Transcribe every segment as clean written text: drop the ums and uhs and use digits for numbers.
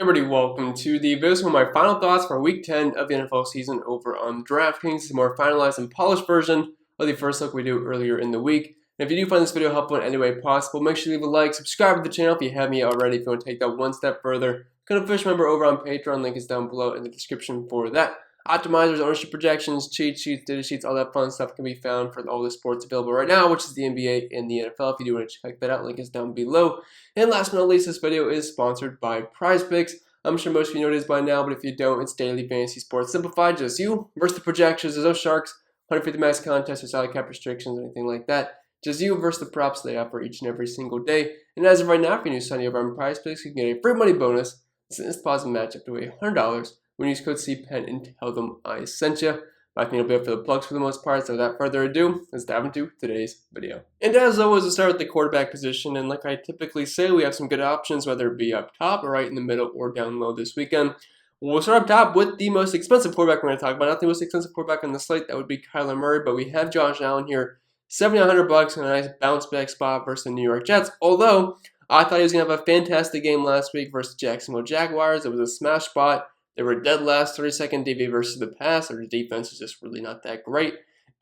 Everybody, welcome to the video. Some of my final thoughts for Week 10 of the NFL season over on DraftKings. It's a more finalized and polished version of the first look we do earlier in the week. And if you do find this video helpful in any way possible, make sure you leave a like, subscribe to the channel if you haven't yet already. If you want to take that one step further, become a official member over on Patreon. Link is down below in the description for that. Optimizers, ownership projections, cheat sheets, data sheets, all that fun stuff can be found for all the sports available right now, which is the NBA and the NFL. If you do want to check that out, link is down below. And last but not least, this video is sponsored by PrizePicks. I'm sure most of you know this by now, but if you don't, it's daily fantasy sports simplified. Just you versus the projections. There's no sharks, 150 max contests, or salary cap restrictions, or anything like that. Just you versus the props they offer each and every single day. And as of right now, if you're new signing over on PrizePicks, you can get a free money bonus. This deposit match up to $100 when you use code CPEN and tell them I sent you. I think it'll be up for the plugs for the most part, so without further ado, let's dive into today's video. And as always, we'll start with the quarterback position, and like I typically say, we have some good options, whether it be up top or right in the middle or down low this weekend. We'll start up top with the most expensive quarterback we're going to talk about. Not the most expensive quarterback on the slate, that would be Kyler Murray, but we have Josh Allen here, $7,900 and a nice bounce back spot versus the New York Jets, although I thought he was going to have a fantastic game last week versus Jacksonville Jaguars. It was a smash spot. They were dead last, 32nd DV versus the pass. Their defense is just really not that great.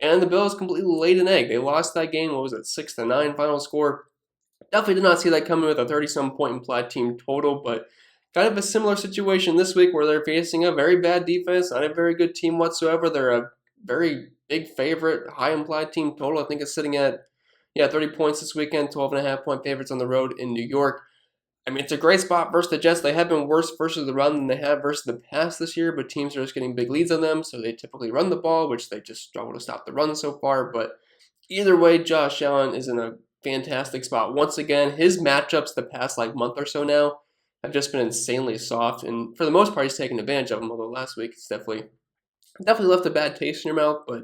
And the Bills completely laid an egg. They lost that game, what was it, 6-9 final score. Definitely did not see that coming with a 30-some point implied team total, but kind of a similar situation this week where they're facing a very bad defense, not a very good team whatsoever. They're a very big favorite, high implied team total. I think it's sitting at 30 points this weekend, 12.5 point favorites on the road in New York. I mean, it's a great spot versus the Jets. They have been worse versus the run than they have versus the pass this year, but teams are just getting big leads on them, so they typically run the ball, which they just struggle to stop the run so far. But either way, Josh Allen is in a fantastic spot. Once again, his matchups the past month or so now have just been insanely soft, and for the most part, he's taken advantage of them, although last week it's definitely left a bad taste in your mouth, but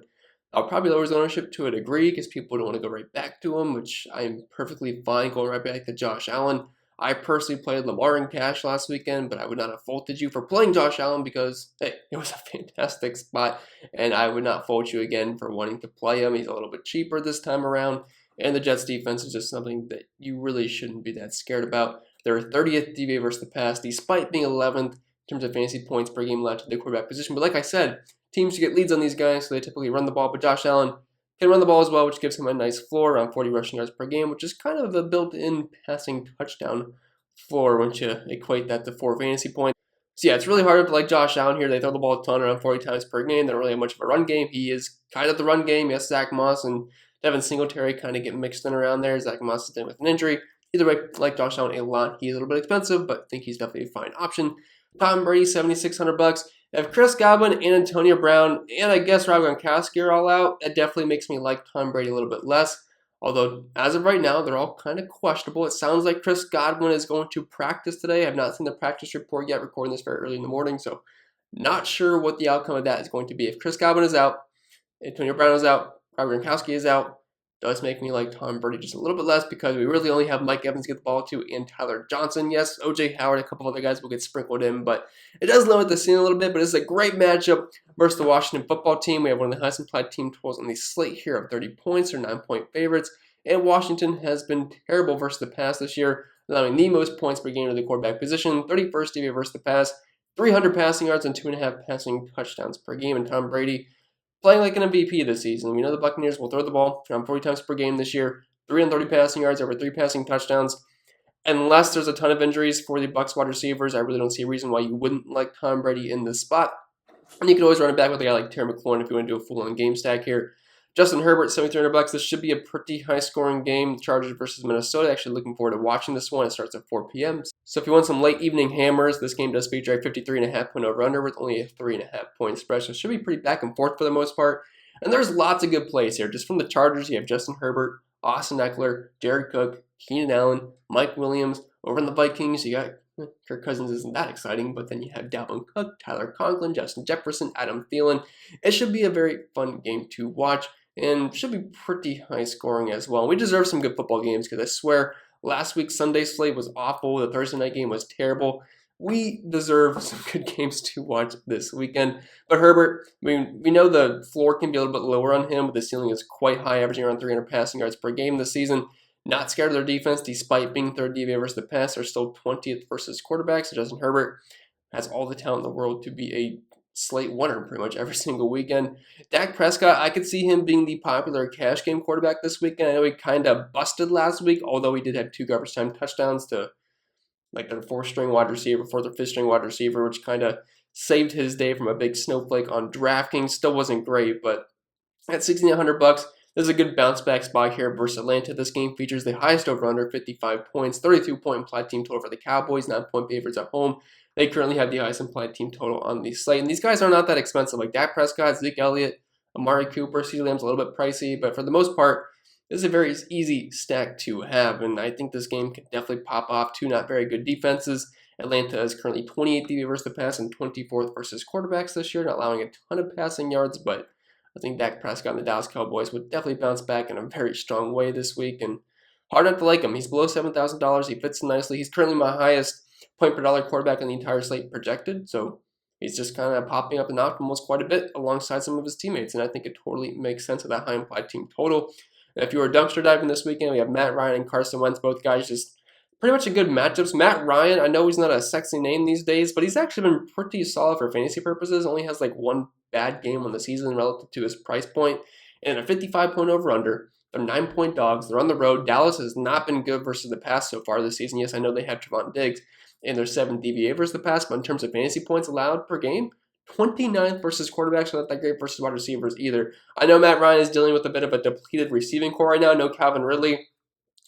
I'll probably lower his ownership to a degree because people don't want to go right back to him, which I'm perfectly fine going right back to Josh Allen. I personally played Lamar in cash last weekend, but I would not have faulted you for playing Josh Allen because, hey, it was a fantastic spot, and I would not fault you again for wanting to play him. He's a little bit cheaper this time around, and the Jets defense is just something that you really shouldn't be that scared about. They're 30th DVA versus the pass, despite being 11th in terms of fantasy points per game allowed to the quarterback position. But like I said, teams get leads on these guys, so they typically run the ball, but Josh Allen can run the ball as well, which gives him a nice floor, around 40 rushing yards per game, which is kind of a built-in passing touchdown floor once you equate that to 4 fantasy points. So yeah, it's really hard to like Josh Allen here. They throw the ball a ton, around 40 times per game. They don't really have much of a run game. He is kind of the run game. Yes, Zach Moss and Devin Singletary kind of get mixed in around there. Zach Moss is dealing with an injury. Either way, I like Josh Allen a lot. He's a little bit expensive, but I think he's definitely a fine option. Tom Brady, $7,600. If Chris Godwin and Antonio Brown and I guess Rob Gronkowski are all out, that definitely makes me like Tom Brady a little bit less. Although, as of right now, they're all kind of questionable. It sounds like Chris Godwin is going to practice today. I've not seen the practice report yet, recording this very early in the morning, so not sure what the outcome of that is going to be. If Chris Godwin is out, Antonio Brown is out, Rob Gronkowski is out, does make me like Tom Brady just a little bit less because we really only have Mike Evans get the ball to and Tyler Johnson. Yes, O.J. Howard, a couple other guys will get sprinkled in, but it does limit the scene a little bit. But it's a great matchup versus the Washington football team. We have one of the highest implied team totals on the slate here of 30 points or 9-point favorites. And Washington has been terrible versus the pass this year, allowing the most points per game to the quarterback position, 31st DVA versus the pass, 300 passing yards and 2.5 passing touchdowns per game. And Tom Brady playing like an MVP this season. We know the Buccaneers will throw the ball around 40 times per game this year, 330 passing yards, over 3 passing touchdowns. Unless there's a ton of injuries for the Bucs wide receivers, I really don't see a reason why you wouldn't like Tom Brady in this spot. And you can always run it back with a guy like Terry McLaurin if you want to do a full-on game stack here. Justin Herbert, $7,300. This should be a pretty high-scoring game. Chargers versus Minnesota. Actually looking forward to watching this one. It starts at 4 p.m. So if you want some late evening hammers, this game does feature a 53.5 point over-under with only a 3.5 point spread. So it should be pretty back and forth for the most part. And there's lots of good plays here. Just from the Chargers, you have Justin Herbert, Austin Eckler, Jared Cook, Keenan Allen, Mike Williams. Over in the Vikings, you got Kirk Cousins isn't that exciting, but then you have Dalvin Cook, Tyler Conklin, Justin Jefferson, Adam Thielen. It should be a very fun game to watch and should be pretty high scoring as well. We deserve some good football games because I swear last week's Sunday slate was awful. The Thursday night game was terrible. We deserve some good games to watch this weekend. But Herbert, I mean, we know the floor can be a little bit lower on him, but the ceiling is quite high, averaging around 300 passing yards per game this season. Not scared of their defense, despite being third DVA versus the pass. They're still 20th versus quarterbacks. So Justin Herbert has all the talent in the world to be a slate winner pretty much every single weekend. Dak Prescott, I could see him being the popular cash game quarterback this weekend. I know he kind of busted last week, although he did have 2 garbage time touchdowns to like their 4th-string wide receiver, 4th or 5th-string wide receiver, which kind of saved his day from a big snowflake on DraftKings. Still wasn't great, but at $6,900, there's a good bounce back spot here versus Atlanta. This game features the highest over-under, 55 points, 32-point implied team total for the Cowboys, 9-point favorites at home. They currently have the highest implied team total on the slate. And these guys are not that expensive. Like Dak Prescott, Zeke Elliott, Amari Cooper, CeeDee Lamb's a little bit pricey. But for the most part, this is a very easy stack to have. And I think this game can definitely pop off. 2 not very good defenses. Atlanta is currently 28th DVA versus the pass and 24th versus quarterbacks this year, not allowing a ton of passing yards. But I think Dak Prescott and the Dallas Cowboys would definitely bounce back in a very strong way this week. And hard not to like him. He's below $7,000. He fits in nicely. He's currently my highest point per dollar quarterback in the entire slate projected. So he's just kind of popping up in optimals quite a bit alongside some of his teammates. And I think it totally makes sense with that high implied team total. And if you were dumpster diving this weekend, we have Matt Ryan and Carson Wentz, both guys just pretty much a good matchups. Matt Ryan, I know he's not a sexy name these days, but he's actually been pretty solid for fantasy purposes. Only has like 1 bad game on the season relative to his price point. And a 55-point over-under. They're 9-point dogs. They're on the road. Dallas has not been good versus the pass so far this season. Yes, I know they have Trevon Diggs and they're 7th DVA versus the pass, but in terms of fantasy points allowed per game, 29th versus quarterbacks, so not that great versus wide receivers either. I know Matt Ryan is dealing with a bit of a depleted receiving core right now. No Calvin Ridley,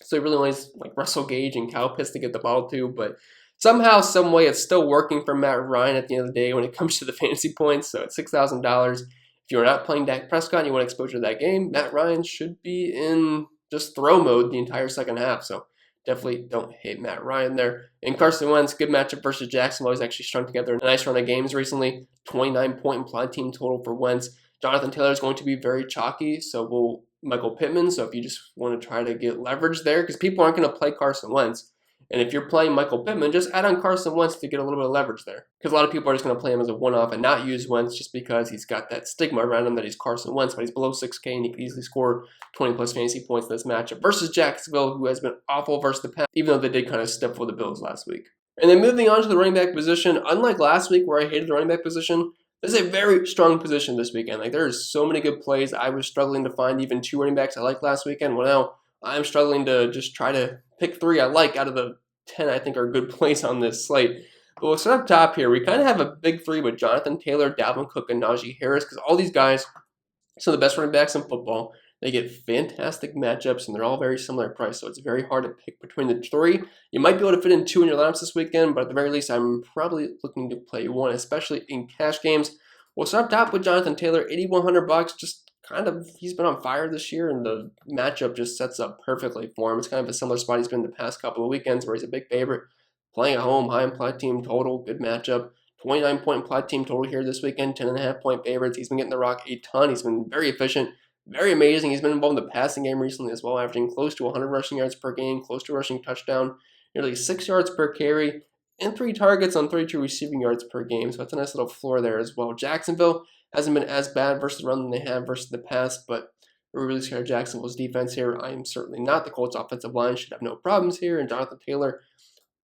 so he really only has like Russell Gage and Kyle Pitts to get the ball to, but somehow, some way, it's still working for Matt Ryan at the end of the day when it comes to the fantasy points. So at $6,000, if you're not playing Dak Prescott and you want exposure to that game, Matt Ryan should be in just throw mode the entire second half. So definitely don't hate Matt Ryan there. And Carson Wentz, good matchup versus Jacksonville. He's actually strung together a nice run of games recently. 29-point implied team total for Wentz. Jonathan Taylor is going to be very chalky, so will Michael Pittman. So if you just want to try to get leverage there, because people aren't going to play Carson Wentz. And if you're playing Michael Pittman, just add on Carson Wentz to get a little bit of leverage there. Because a lot of people are just going to play him as a one-off and not use Wentz just because he's got that stigma around him that he's Carson Wentz, but he's below 6K and he could easily score 20-plus fantasy points in this matchup versus Jacksonville, who has been awful versus the pass, even though they did kind of step for the Bills last week. And then moving on to the running back position, unlike last week where I hated the running back position, this is a very strong position this weekend. Like there is so many good plays. I was struggling to find even 2 running backs I liked last weekend. Well, now I'm struggling to just try to pick 3 I like out of the 10 I think are good plays on this slate. But we'll start up top here. We kind of have a big 3 with Jonathan Taylor, Dalvin Cook, and Najee Harris because all these guys, some of the best running backs in football, they get fantastic matchups and they're all very similar price. So it's very hard to pick between the 3. You might be able to fit in 2 in your lineups this weekend, but at the very least, I'm probably looking to play 1, especially in cash games. We'll start up top with Jonathan Taylor, $8,100. Just kind of, he's been on fire this year, and the matchup just sets up perfectly for him. It's kind of a similar spot he's been in the past couple of weekends where he's a big favorite. Playing at home, high implied team total, good matchup. 29-point implied team total here this weekend, 10.5-point favorites. He's been getting the rock a ton. He's been very efficient, very amazing. He's been involved in the passing game recently as well, averaging close to 100 rushing yards per game, close to a rushing touchdown, nearly 6 yards per carry, and 3 targets on 32 receiving yards per game. So that's a nice little floor there as well. Jacksonville hasn't been as bad versus the run than they have versus the pass, but we're really scared of Jacksonville's defense here. I am certainly not. The Colts offensive line should have no problems here. And Jonathan Taylor,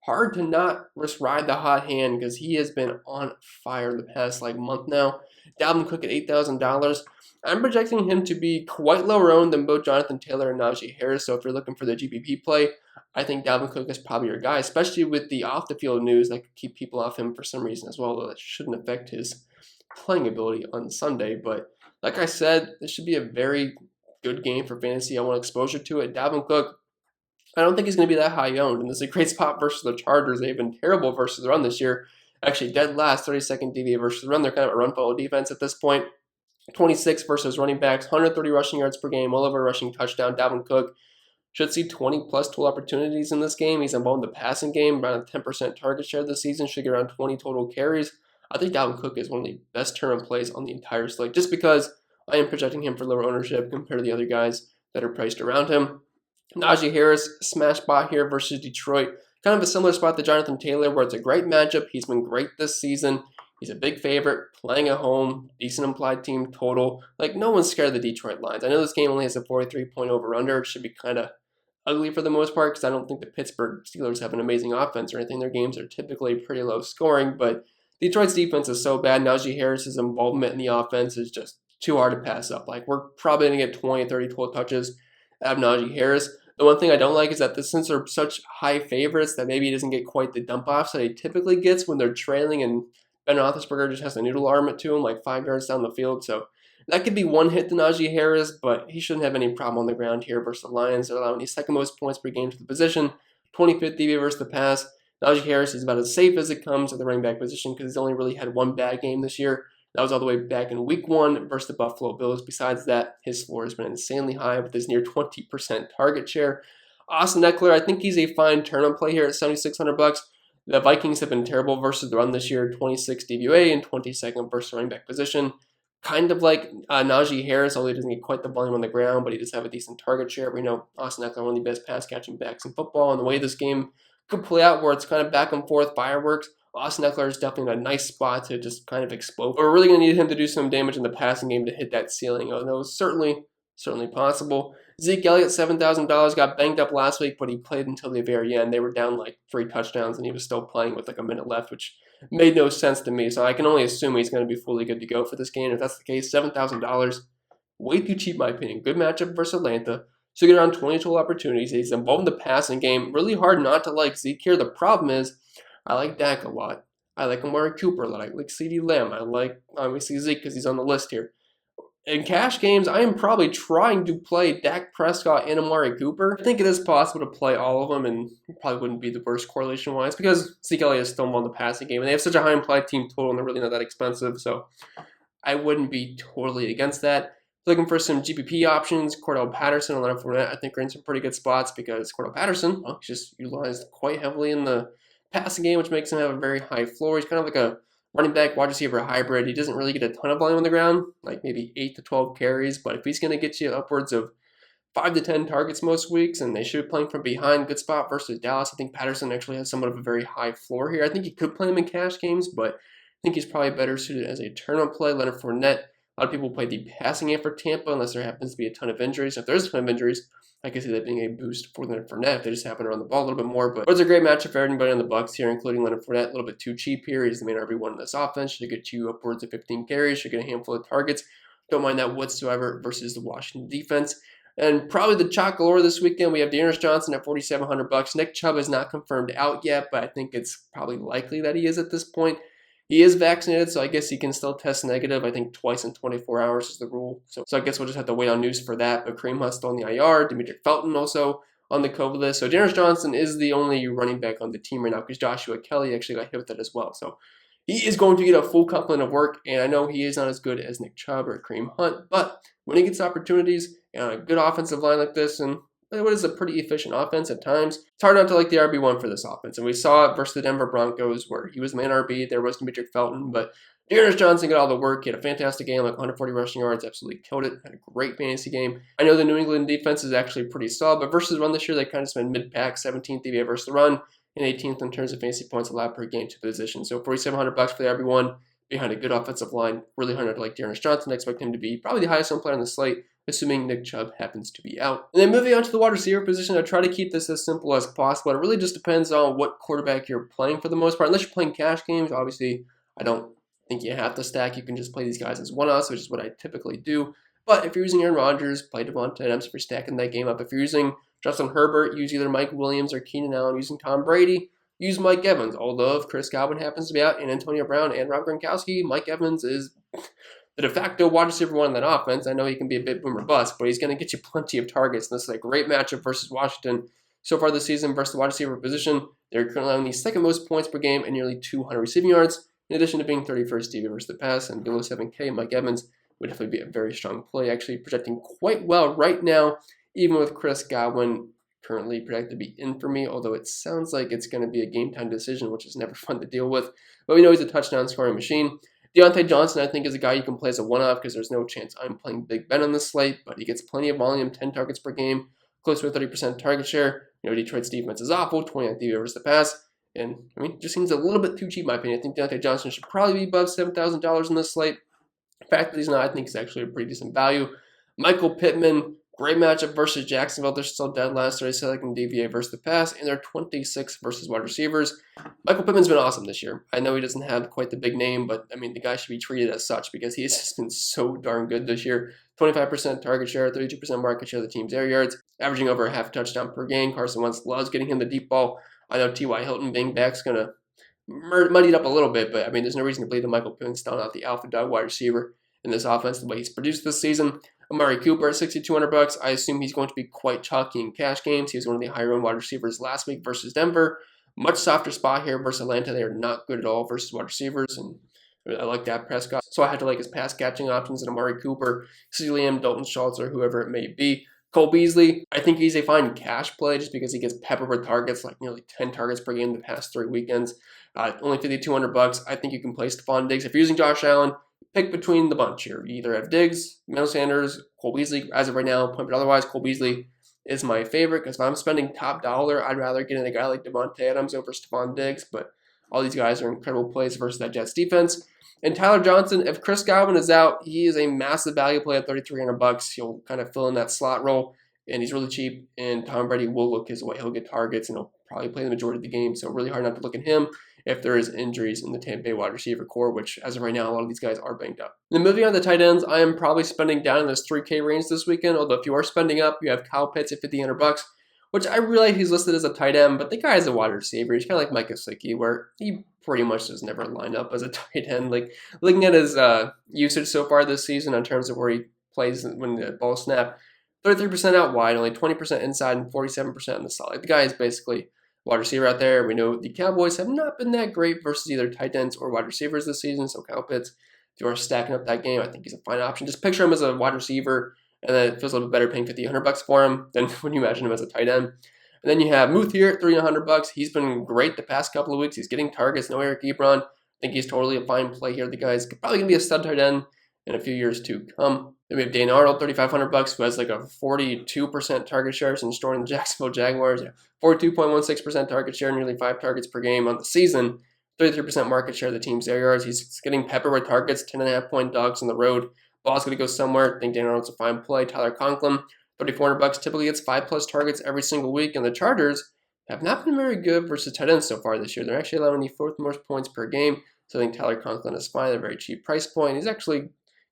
hard to not just ride the hot hand because he has been on fire the past month now. Dalvin Cook at $8,000. I'm projecting him to be quite lower owned than both Jonathan Taylor and Najee Harris. So if you're looking for the GPP play, I think Dalvin Cook is probably your guy, especially with the off-the-field news that could keep people off him for some reason as well, though that shouldn't affect his playing ability on Sunday. But like I said, this should be a very good game for fantasy. I want exposure to it. Dalvin Cook, I don't think he's going to be that high owned, and this is a great spot versus the Chargers. They've been terrible versus the run this year. Actually, dead last, 32nd DVA versus the run. They're kind of a run-follow defense at this point. 26 versus running backs, 130 rushing yards per game, well over a rushing touchdown. Dalvin Cook should see 20-plus total opportunities in this game. He's involved in the passing game, around a 10% target share this season, should get around 20 total carries. I think Dalvin Cook is one of the best tournament plays on the entire slate, just because I am projecting him for lower ownership compared to the other guys that are priced around him. Najee Harris, smash spot here versus Detroit. Kind of a similar spot to Jonathan Taylor, where it's a great matchup. He's been great this season. He's a big favorite, playing at home, decent implied team total. No one's scared of the Detroit Lions. I know this game only has a 43-point over-under. It should be kind of ugly for the most part because I don't think the Pittsburgh Steelers have an amazing offense or anything. Their games are typically pretty low scoring, but Detroit's defense is so bad. Najee Harris's involvement in the offense is just too hard to pass up. Like, we're probably going to get 20, 30 total touches out of Najee Harris. The one thing I don't like is that since they're such high favorites that maybe he doesn't get quite the dump offs that he typically gets when they're trailing, and Ben Roethlisberger just has a noodle arm it to him like 5 yards down the field. So that could be one hit to Najee Harris, but he shouldn't have any problem on the ground here versus the Lions. They're allowing the second most points per game to the position, 25th DVA versus the pass. Najee Harris is about as safe as it comes at the running back position because he's only really had one bad game this year. That was all the way back in week 1 versus the Buffalo Bills. Besides that, his floor has been insanely high with his near 20% target share. Austin Eckler, I think he's a fine turn-on play here at $7,600. The Vikings have been terrible versus the run this year, 26th DVA and 22nd versus running back position. Kind of like Najee Harris, although he doesn't get quite the volume on the ground, but he does have a decent target share. We know Austin Eckler, one of the best pass-catching backs in football, and the way this game could play out where it's kind of back and forth fireworks, Austin Eckler is definitely in a nice spot to just kind of explode. But we're really going to need him to do some damage in the passing game to hit that ceiling, although it's certainly possible. Zeke Elliott, $7,000, got banged up last week, but he played until the very end. They were down like 3 touchdowns, and he was still playing with like a minute left, which made no sense to me. So I can only assume he's going to be fully good to go for this game. If that's the case, $7,000, way too cheap, in my opinion. Good matchup versus Atlanta. So you get around 20 total opportunities. He's involved in the passing game. Really hard not to like Zeke here. The problem is, I like Dak a lot. I like Amari Cooper a lot. I like CeeDee Lamb. I like, obviously, Zeke because he's on the list here. In cash games, I am probably trying to play Dak Prescott and Amari Cooper. I think it is possible to play all of them, and it probably wouldn't be the worst correlation-wise because Zeke Elliott is still involved in the passing game, and they have such a high implied team total, and they're really not that expensive, so I wouldn't be totally against that. Looking for some GPP options, Cordell Patterson and Leonard Fournette, I think are in some pretty good spots because Cordell Patterson, well, he's just utilized quite heavily in the passing game, which makes him have a very high floor. He's kind of like a running back, wide receiver hybrid. He doesn't really get a ton of volume on the ground, like maybe 8 to 12 carries, but if he's going to get you upwards of 5 to 10 targets most weeks, and they should be playing from behind, good spot versus Dallas. I think Patterson actually has somewhat of a very high floor here. I think you could play him in cash games, but I think he's probably better suited as a turn-on play. Leonard Fournette, a lot of people play the passing game for Tampa unless there happens to be a ton of injuries. If there's a ton of injuries, I can see that being a boost for Leonard Fournette if they just happen to run the ball a little bit more. But it's a great matchup for everybody on the Bucs here, including Leonard Fournette. A little bit too cheap here. He's the main RB1 in this offense. Should get you upwards of 15 carries. Should get a handful of targets. Don't mind that whatsoever versus the Washington defense. And probably the chalk galore this weekend, we have Dearness Johnson at $4,700. Nick Chubb is not confirmed out yet, but I think it's probably likely that he is at this point. He is vaccinated, so I guess he can still test negative. I think twice in 24 hours is the rule. So I guess we'll just have to wait on news for that. But Kareem Hunt's still on the IR. Demetric Felton also on the COVID list. So Dearness Johnson is the only running back on the team right now because Joshua Kelly actually got hit with it as well. So he is going to get a full complement of work, and I know he is not as good as Nick Chubb or Kareem Hunt, but when he gets opportunities and on a good offensive line like this, and what is a pretty efficient offense at times, it's hard not to like the RB1 for this offense. And we saw it versus the Denver Broncos where he was the main RB. There was Demetric Felton, but Dearness Johnson got all the work. He had a fantastic game, like 140 rushing yards, absolutely killed it. Had a great fantasy game. I know the New England defense is actually pretty solid, but versus run this year, they kind of spent mid-pack, 17th DVA versus the run, and 18th in terms of fantasy points allowed per game to the position. So $4,700 for the RB1 behind a good offensive line. Really hard to like Dearness Johnson. I expect him to be probably the highest owned player on the slate, assuming Nick Chubb happens to be out. And then moving on to the wide receiver position, I try to keep this as simple as possible. It really just depends on what quarterback you're playing for the most part. Unless you're playing cash games, obviously I don't think you have to stack. You can just play these guys as one-offs, which is what I typically do. But if you're using Aaron Rodgers, play Devontae Adams if you're stacking that game up. If you're using Justin Herbert, use either Mike Williams or Keenan Allen. Using Tom Brady, use Mike Evans. Although if Chris Godwin happens to be out and Antonio Brown and Rob Gronkowski, Mike Evans is the de facto wide receiver one in that offense. I know he can be a bit boom or bust, but he's going to get you plenty of targets. And this is a great matchup versus Washington so far this season versus the wide receiver position. They're currently on the second most points per game and nearly 200 receiving yards, in addition to being 31st DVA versus the pass and below 7K. Mike Evans would definitely be a very strong play, actually projecting quite well right now, even with Chris Godwin currently projected to be in for me, although it sounds like it's going to be a game-time decision, which is never fun to deal with. But we know he's a touchdown scoring machine. Deontay Johnson, I think, is a guy you can play as a one-off because there's no chance I'm playing Big Ben on this slate, but he gets plenty of volume, 10 targets per game, close to a 30% target share. You know, Detroit's defense is awful, 29th DVA versus the pass, and, I mean, just seems a little bit too cheap, in my opinion. I think Deontay Johnson should probably be above $7,000 in this slate. The fact that he's not, I think, is actually a pretty decent value. Michael Pittman, Great matchup versus Jacksonville. They're still dead last. 32nd DVA versus the pass, and they're 26 versus wide receivers. Michael Pittman's been awesome this year. I know he doesn't have quite the big name, but I mean, the guy should be treated as such because he's just been so darn good this year. 25% target share, 32% market share of the team's air yards, averaging over a half a touchdown per game. Carson Wentz loves getting him the deep ball. I know T.Y. Hilton being back's going to muddy it up a little bit, but I mean, there's no reason to believe that Michael Pittman's still not the alpha dog wide receiver in this offense the way he's produced this season. Amari Cooper at $6,200. I assume he's going to be quite chalky in cash games. He was one of the higher owned wide receivers last week versus Denver. Much softer spot here versus Atlanta. They are not good at all versus wide receivers, and I like Dak Prescott. So I had to like his pass catching options in Amari Cooper, CeeDee Lamb, Dalton Schultz, or whoever it may be. Cole Beasley, I think he's a fine cash play just because he gets peppered with targets, like nearly 10 targets per game the past 3 weekends. Only $5,200. I think you can play Stephon Diggs. If you're using Josh Allen, pick between the bunch here. You either have Diggs, Emmanuel Sanders, Cole Beasley. As of right now, but otherwise, Cole Beasley is my favorite because if I'm spending top dollar, I'd rather get in a guy like Devontae Adams over Stephon Diggs. But all these guys are incredible plays versus that Jets defense. And Tyler Johnson, if Chris Godwin is out, he is a massive value play at $3,300. He'll kind of fill in that slot role, and he's really cheap. And Tom Brady will look his way. He'll get targets, and he'll probably play the majority of the game. So really hard not to look at him if there is injuries in the Tampa Bay wide receiver core, which as of right now, a lot of these guys are banged up. And then moving on to the tight ends, I am probably spending down in this 3K range this weekend. Although if you are spending up, you have Kyle Pitts at $5,100, which I realize he's listed as a tight end, but the guy is a wide receiver. He's kind of like Mike Gesicki, where he pretty much does never line up as a tight end. Like looking at his usage so far this season in terms of where he plays when the ball snap, 33% out wide, only 20% inside, and 47% in the slot. Like the guy is basically wide receiver out there. We know the Cowboys have not been that great versus either tight ends or wide receivers this season. So Kyle Pitts, if you are stacking up that game, I think he's a fine option. Just picture him as a wide receiver, and then it feels a little bit better paying $5,100 for him than when you imagine him as a tight end. And then you have Muth here at $3,100. He's been great the past couple of weeks. He's getting targets. No Eric Ebron. I think he's totally a fine play here. The guy's probably going to be a stud tight end in a few years to come. Then we have Dane Arnold, $3,500, who has like a 42% target share since joining the Jacksonville Jaguars. 42.16% target share, nearly 5 targets per game on the season. 33% market share of the team's air yards. He's getting peppered with targets, 10.5-point dogs on the road. Ball's going to go somewhere. I think Dane Arnold's a fine play. Tyler Conklin, $3,400, typically gets 5+ targets every single week. And the Chargers have not been very good versus tight ends so far this year. They're actually allowing the 4th most points per game. So I think Tyler Conklin is fine at a very cheap price point. He's actually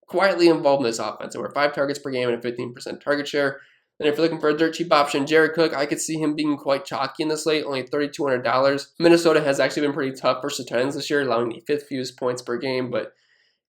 quietly involved in this offense. Over 5 targets per game and a 15% target share. And if you're looking for a dirt cheap option, Jared Cook, I could see him being quite chalky in this slate, only $3,200. Minnesota has actually been pretty tough versus tight ends this year, allowing the 5th fewest points per game, but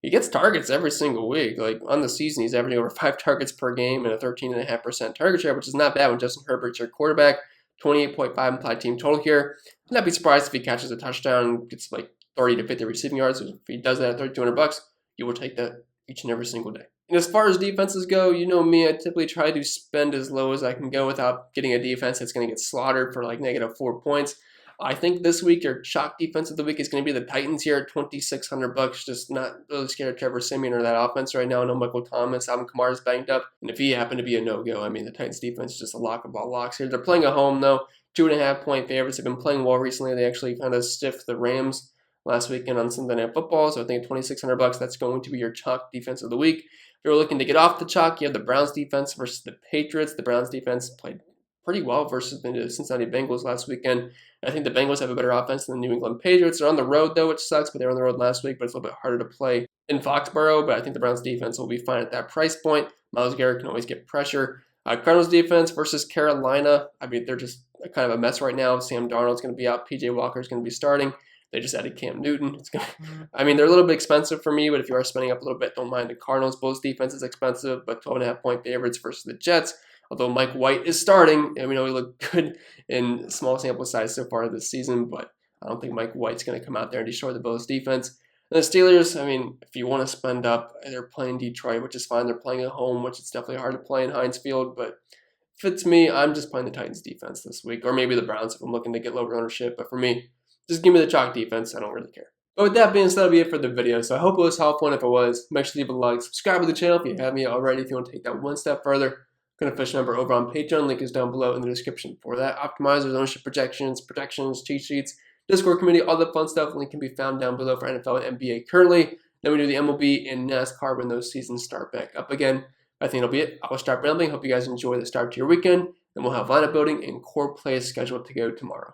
he gets targets every single week. Like on the season, he's averaging over 5 targets per game and a 13.5% target share, which is not bad when Justin Herbert's your quarterback. 28.5 implied team total here. I'd not be surprised if he catches a touchdown and gets like 30 to 50 receiving yards. If he does that at $3,200, you will take that each and every single day. And as far as defenses go, you know me, I typically try to spend as low as I can go without getting a defense that's going to get slaughtered for like -4 points. I think this week your chalk defense of the week is going to be the Titans here at $2,600. Just not really scared of Trevor Siemian or that offense right now. I know Michael Thomas, Alvin Kamara is banged up, and if he happened to be a no-go, I mean the Titans defense is just a lock of all locks here. They're playing at home though. 2.5-point favorites. Have been playing well recently. They actually kind of stiffed the Rams last weekend on Sunday Night Football. So I think $2,600, that's going to be your chalk defense of the week. If you're looking to get off the chalk, you have the Browns defense versus the Patriots. The Browns defense played pretty well versus the Cincinnati Bengals last weekend. I think the Bengals have a better offense than the New England Patriots. They're on the road though, which sucks, but they were on the road last week, but it's a little bit harder to play in Foxborough. But I think the Browns defense will be fine at that price point. Myles Garrett can always get pressure. Cardinals defense versus Carolina. I mean, they're just kind of a mess right now. Sam Darnold's going to be out. PJ Walker's going to be starting. They just added Cam Newton. I mean, they're a little bit expensive for me, but if you are spending up a little bit, don't mind the Cardinals. Bulls defense is expensive, but 12.5-point favorites versus the Jets. Although Mike White is starting, and we know he looked good in small sample size so far this season, but I don't think Mike White's going to come out there and destroy the Bulls defense. And the Steelers, I mean, if you want to spend up, they're playing Detroit, which is fine. They're playing at home, which is definitely hard to play in Heinz Field, but if it's me, I'm just playing the Titans defense this week, or maybe the Browns if I'm looking to get lower ownership, but for me, just give me the chalk defense. I don't really care. But with that being said, that'll be it for the video. So I hope it was helpful, and if it was, make sure to leave a like, subscribe to the channel if you haven't yet already. If you want to take that one step further, I'm an official member over on Patreon. Link is down below in the description for that. Optimizers, ownership projections, protections, cheat sheets, Discord community, all the fun stuff. Link can be found down below for NFL and NBA currently. Then we do the MLB and NASCAR when those seasons start back up again. I think that'll be it. I'll start rambling. Hope you guys enjoy the start to your weekend, and we'll have lineup building and core plays scheduled to go tomorrow.